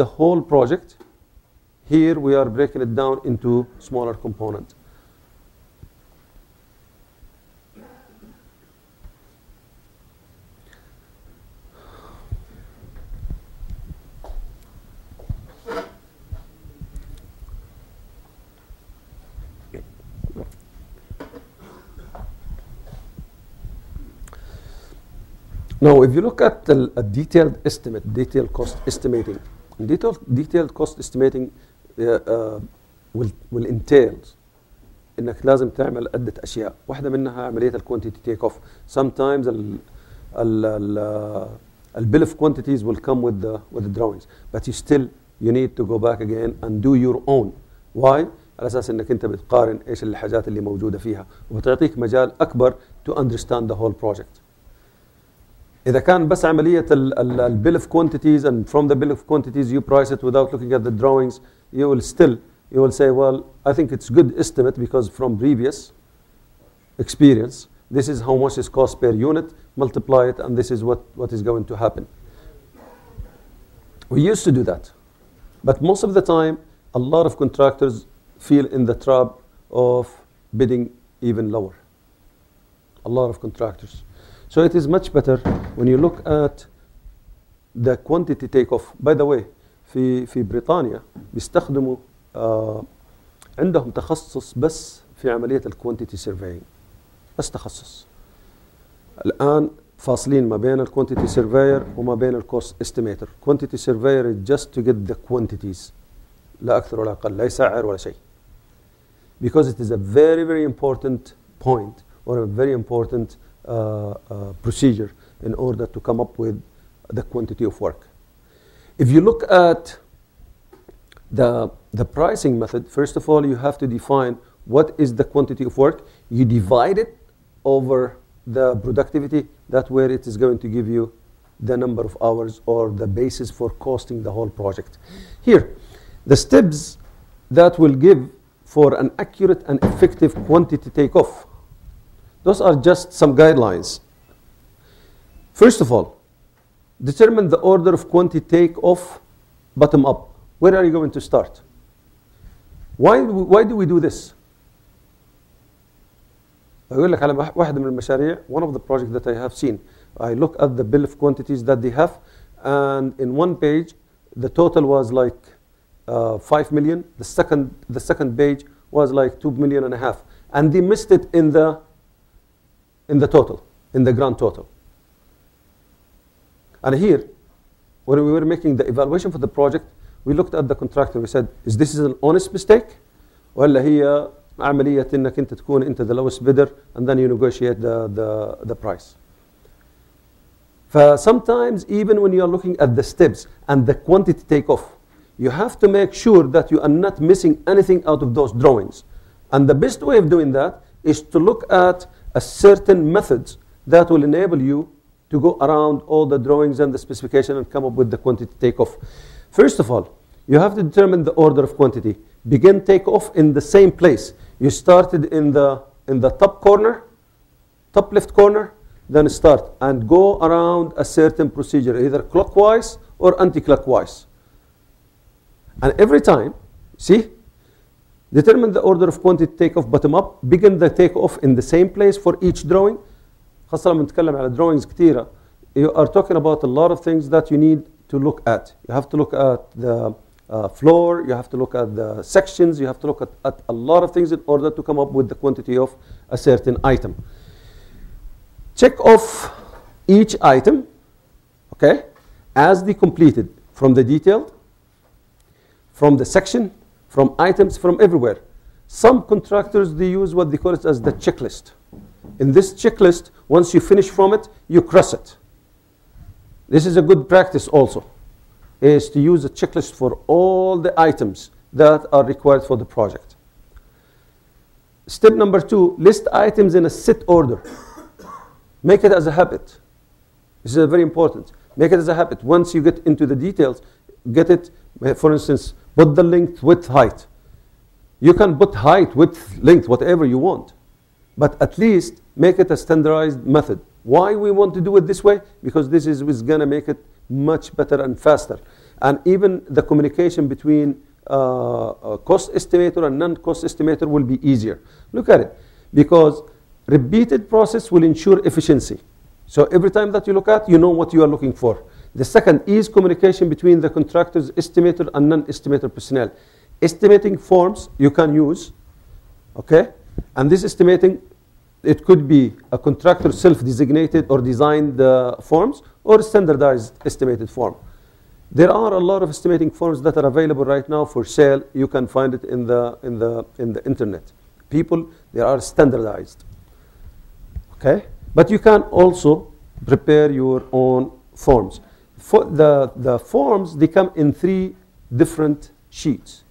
the whole project. Here we are breaking it down into smaller components. Now, if you look at a detailed estimate, detailed cost estimating, detailed cost estimating will entail انك لازم تعمل عدة اشياء. واحدة منها عملية الكوانتيتي تيك اوف. Sometimes the bill of quantities will come with the drawings, but you need to go back again and do your own. Why? على اساس انك انت بتقارن ايش الحاجات اللي موجودة فيها وبتعطيك مجال اكبر to understand the whole project. إذا كان بس عملية ال bill of quantities, and from the bill of quantities you price it without looking at the drawings, you will say, well, I think it's good estimate because from previous experience, this is how much is cost per unit, multiply it, and this is what is going to happen. We used to do that. But most of the time, a lot of contractors feel in the trap of bidding even lower. A lot of contractors. So it is much better when you look at the quantity takeoff. By the way, في بريطانيا بيستخدموا عندهم تخصص بس في عملية الكوانتيتي سيرفينج. بس تخصص. الآن فاصلين ما بين الكوانتيتي سيرفير وما بين الكوست استيميتر. كوانتيتي سيرفير is just to get the quantities. لا أكثر ولا أقل. لا يسعر ولا شيء. Because it is a very, very important point or a very important procedure in order to come up with the quantity of work. If you look at the pricing method, first of all, you have to define what is the quantity of work. You divide it over the productivity. That way it is going to give you the number of hours or the basis for costing the whole project. Here, the steps that will give for an accurate and effective quantity takeoff. Those are just some guidelines. First of all, determine the order of quantity takeoff bottom up. Where are you going to start? Why do we do this? أقول لك على واحدة من المشاريع, one of the projects that I have seen. I look at the bill of quantities that they have, and in one page, the total was like 5 million. The second page was like 2.5 million, and they missed it in the total, in the grand total. And here, when we were making the evaluation for the project, we looked at the contractor. We said, is this an honest mistake? ولا هي عملية إنك أنت تكون أنت the lowest bidder and then you negotiate the price. Sometimes even when you are looking at the steps and the quantity takeoff, you have to make sure that you are not missing anything out of those drawings. And the best way of doing that is to look at a certain methods that will enable you to go around all the drawings and the specification and come up with the quantity takeoff. First of all, you have to determine the order of quantity. Begin takeoff in the same place. You started in the top corner, top left corner, then start and go around a certain procedure, either clockwise or anti-clockwise. And every time, see, determine the order of quantity takeoff bottom up. Begin the takeoff in the same place for each drawing. خاصة لما نتكلم على drawings كتيرة, you are talking about a lot of things that you need to look at. You have to look at the floor, you have to look at the sections, you have to look at a lot of things in order to come up with the quantity of a certain item. Check off each item, okay, as they completed from the detailed, from the section, from items, from everywhere. Some contractors, they use what they call it as the checklist. In this checklist, once you finish from it, you cross it. This is a good practice also, is to use a checklist for all the items that are required for the project. Step number 2, list items in a set order. Make it as a habit. This is very important. Make it as a habit. Once you get into the details, get it, for instance, put the length, width, height. You can put height, width, length, whatever you want. But at least make it a standardized method. Why we want to do it this way? Because this is going to make it much better and faster. And even the communication between cost estimator and non-cost estimator will be easier. Look at it, because repeated process will ensure efficiency. So every time that you look at, you know what you are looking for. The second is communication between the contractor's estimator and non-estimator personnel. Estimating forms you can use, okay? And this estimating, it could be a contractor self-designated or designed forms, or standardized estimated form. There are a lot of estimating forms that are available right now for sale. You can find it in the internet. People, they are standardized, okay? But you can also prepare your own forms. For the forms, they come in 3 different sheets.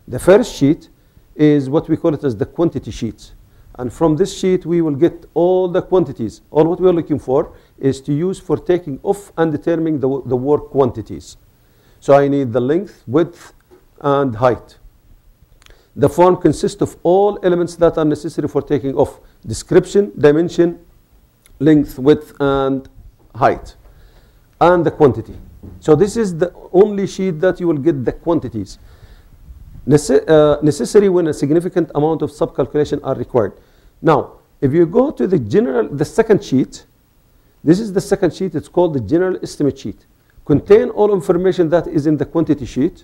The first sheet is what we call it as the quantity sheet. And from this sheet, we will get all the quantities. All what we're looking for is to use for taking off and determining the work quantities. So I need the length, width, and height. The form consists of all elements that are necessary for taking off: description, dimension, length, width, and height, and the quantity. So this is the only sheet that you will get the quantities. Necessary when a significant amount of sub-calculation are required. Now, if you go to the second sheet, this is the second sheet, it's called the general estimate sheet. Contain all information that is in the quantity sheet.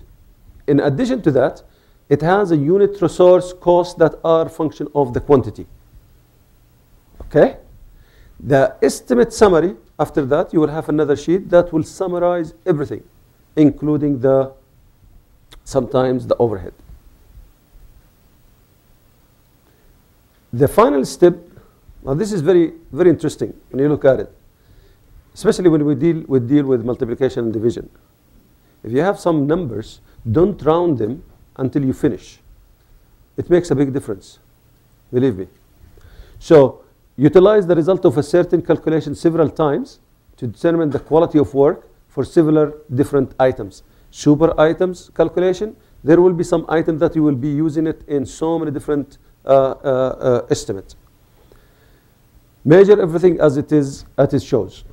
In addition to that, it has a unit resource costs that are function of the quantity. Okay? The estimate summary, after that, you will have another sheet that will summarize everything, including sometimes the overhead. The final step, now this is very, very interesting when you look at it, especially when we deal with multiplication and division. If you have some numbers, don't round them until you finish. It makes a big difference, believe me. So utilize the result of a certain calculation several times to determine the quality of work for several different items. Super items calculation, there will be some item that you will be using it in so many different estimates. Measure everything as it shows.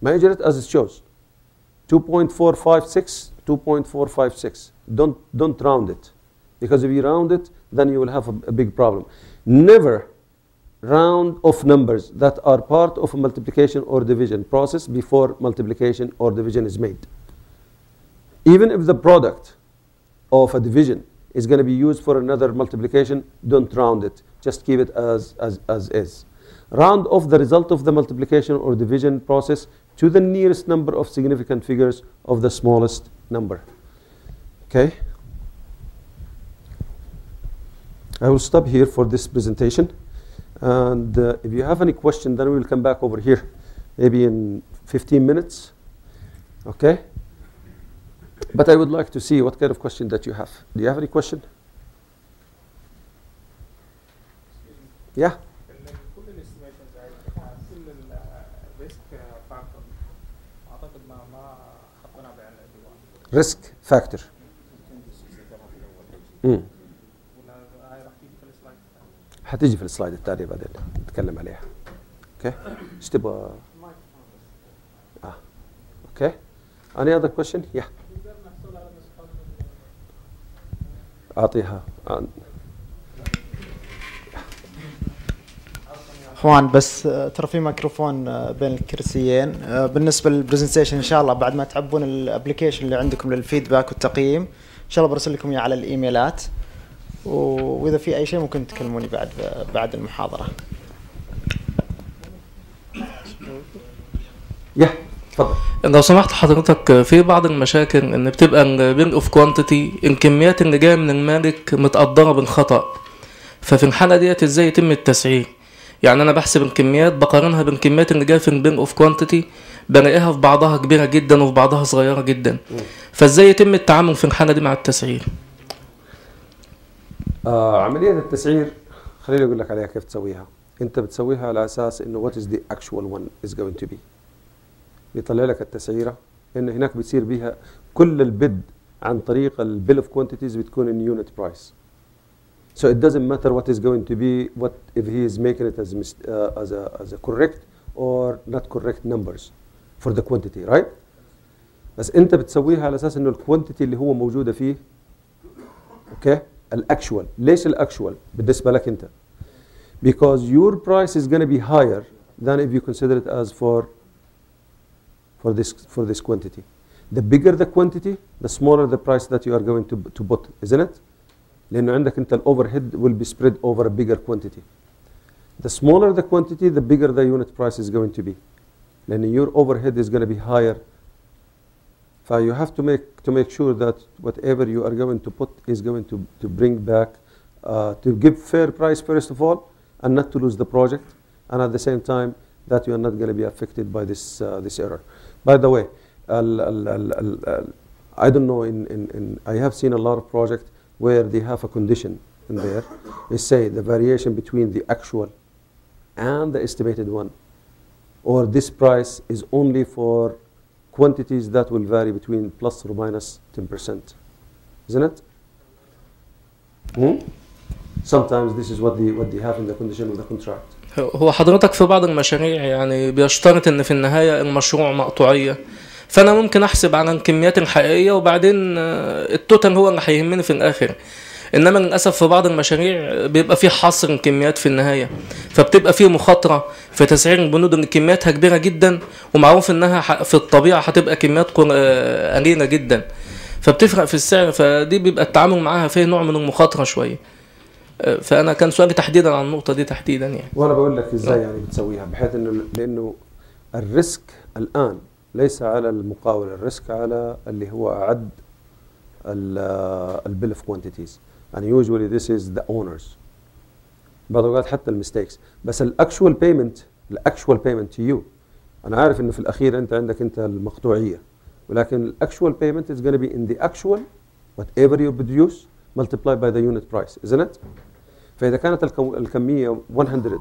Measure it as it shows. 2.456, 2.456. Don't round it, because if you round it, then you will have a big problem. Never round off numbers that are part of a multiplication or division process before multiplication or division is made. Even if the product of a division is going to be used for another multiplication, don't round it. Just keep it as is. Round off the result of the multiplication or division process to the nearest number of significant figures of the smallest number. Okay? I will stop here for this presentation. And if you have any question, then we will come back over here, maybe in 15 minutes. Okay? But I would like to see what kind of question that you have. Do you have any question? Yeah? Risk factor. هتيجي في السلايد التالي بعدين نتكلم عليها. اوكي؟ ايش تبغى؟ اوكي. Any other question? Yeah. اعطيها. اخوان بس ترى في ميكروفون بين الكرسيين. بالنسبه للبرزنتيشن ان شاء الله بعد ما تعبون الابلكيشن اللي عندكم للفيدباك والتقييم ان شاء الله برسل لكم اياه على الايميلات، واذا في اي شيء ممكن تكلموني بعد المحاضره. تفضل. لو سمحت حضرتك، في بعض المشاكل ان بتبقى البيل اوف كوانتيتي الكميات اللي جايه من المالك متقدره بالخطا، ففي الحاله ديت ازاي يتم التسعير؟ يعني انا بحسب الكميات بقارنها بالكميات اللي جايه في البيل اوف كوانتيتي، بلاقيها في بعضها كبيره جدا وفي بعضها صغيره جدا، فازاي يتم التعامل في الحاله دي مع التسعير؟ عمليه التسعير خليني اقول لك عليها كيف تسويها. انت بتسويها على اساس انه what is the actual one is going to be. بيطلع لك التسعيره ان هناك بتصير بيها كل البد عن طريق البيل اوف كوانتيتيز بتكون in unit price. So it doesn't matter what is going to be, what if he is making it as a correct or not correct numbers for the quantity, right? بس انت بتسويها على اساس انه الكوانتيتي اللي هو موجوده فيه اوكي الاكشوال. ليش الاكشوال بالنسبه لك انت؟ because your price is going to be higher than if you consider it as for this quantity. The bigger the quantity, the smaller the price that you are going to put, isn't it? لأنه عندك أنت overhead will be spread over a bigger quantity. The smaller the quantity, the bigger the unit price is going to be. لأن your overhead is going to be higher. So you have to make sure that whatever you are going to put is going to bring back, to give fair price first of all, and not to lose the project, and at the same time that you are not going to be affected by this error. By the way, I don't know, I have seen a lot of projects where they have a condition in there. They say the variation between the actual and the estimated one, or this price is only for quantities that will vary between plus or minus 10%. Isn't it? Sometimes this is what they have in the condition of the contract. هو حضرتك في بعض المشاريع يعني بيشترط ان في النهاية المشروع مقطوعية، فانا ممكن احسب على الكميات الحقيقية وبعدين التوتال هو اللي هيهمني في الاخر. انما للاسف في بعض المشاريع بيبقى فيه حصر الكميات في النهاية، فبتبقى فيه مخاطرة في تسعير البنود ان كمياتها كبيرة جدا، ومعروف انها في الطبيعة هتبقى كميات قليلة جدا، فبتفرق في السعر، فدي بيبقى التعامل معاها فيه نوع من المخاطرة شوية. فانا كان سؤالي تحديدا عن النقطه دي تحديدا يعني. وانا بقول لك ازاي يعني بتسويها، بحيث انه لانه الريسك الان ليس على المقاول، الريسك على اللي هو اعد البيل اوف كوانتيتيز، and usually this is the owners. بعض الوقت حتى الميستيكس، بس الاكشوال بيمنت to you. انا عارف انه في الاخير انت عندك انت المقطوعيه، ولكن الاكشوال بيمنت is going to be in the actual whatever you produce multiplied by the unit price, isn't it? فإذا كانت الكمية 100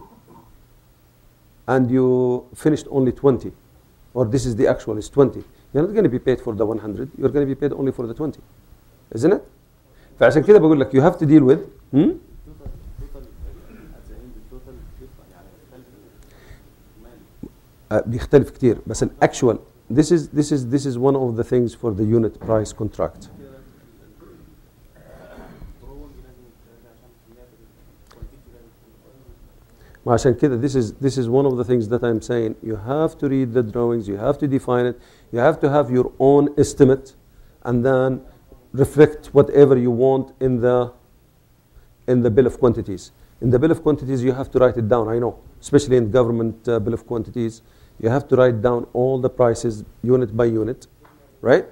and you finished only 20, or this is the actual is 20, you're not going to be paid for the 100, you're going to be paid only for the 20, isn't it? فعشان كده بقول لك you have to deal with بيختلف كتير، بس actual this is one of the things for the unit price contract. عشان كده this is one of the things that I'm saying. You have to read the drawings, you have to define it, you have to have your own estimate, and then reflect whatever you want in the bill of quantities. In the bill of quantities, you have to write it down. I know, especially in government bill of quantities, you have to write down all the prices unit by unit, right?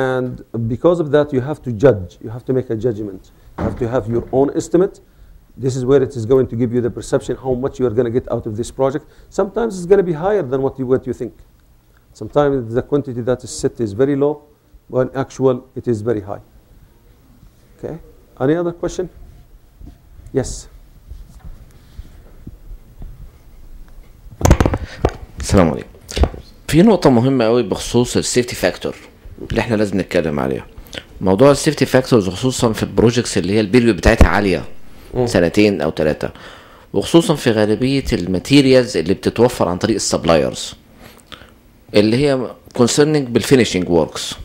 And because of that, you have to judge. You have to make a judgment. You have to have your own estimate. This is where it is going to give you the perception how much you are going to get out of this project. Sometimes it's going to be higher than what you think. Sometimes the quantity that is set is very low, but in actual it is very high. Okay. Any other question? Yes. السلام عليكم. في نقطة مهمة قوي بخصوص السيفتي فاكتور اللي احنا لازم نتكلم عليها. موضوع السيفتي فاكتورز خصوصا في البروجكتس اللي هي البيريود بتاعتها عالية، سنتين او 3، وخصوصا في غالبية الماتيريالز اللي بتتوفر عن طريق السبلايرز اللي هي concerning بالفينيشنج ووركس،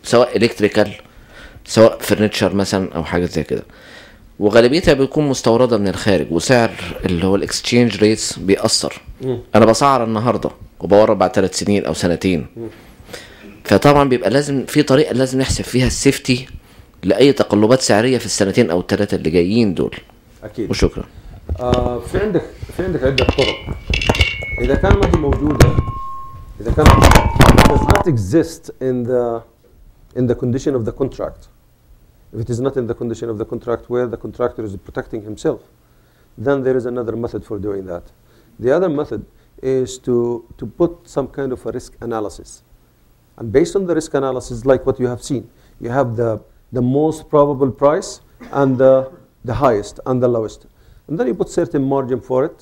سواء الكتريكال سواء فرنتشر مثلا او حاجة زي كده، وغالبيتها بتكون مستوردة من الخارج، وسعر اللي هو الاكسشينج ريتس بيأثر. انا بسعر النهاردة وبورد بعد 3 سنين او 2 سنين، فطبعا بيبقى لازم في طريقة لازم نحسب فيها السيفتي لأي تقلبات سعرية في السنتين أو 3 اللي جايين دول. أكيد. وشكرا. في عندك عدة طرق. إذا كان ما هي موجودة، إذا كان does not exist in the condition of the contract. If it is not in the condition of the contract where the contractor is protecting himself, then there is another method for doing that. The other method is to put some kind of a risk analysis. And based on the risk analysis, like what you have seen, you have the most probable price and the highest and the lowest. And then you put certain margin for it.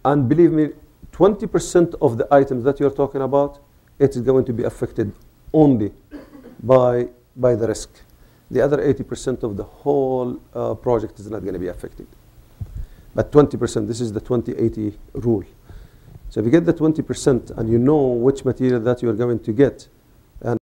And believe me, 20% of the items that you're talking about, it is going to be affected only by the risk. The other 80% of the whole project is not going to be affected. But 20%, this is the 20-80 rule. So if you get the 20% and you know which material that you are going to get,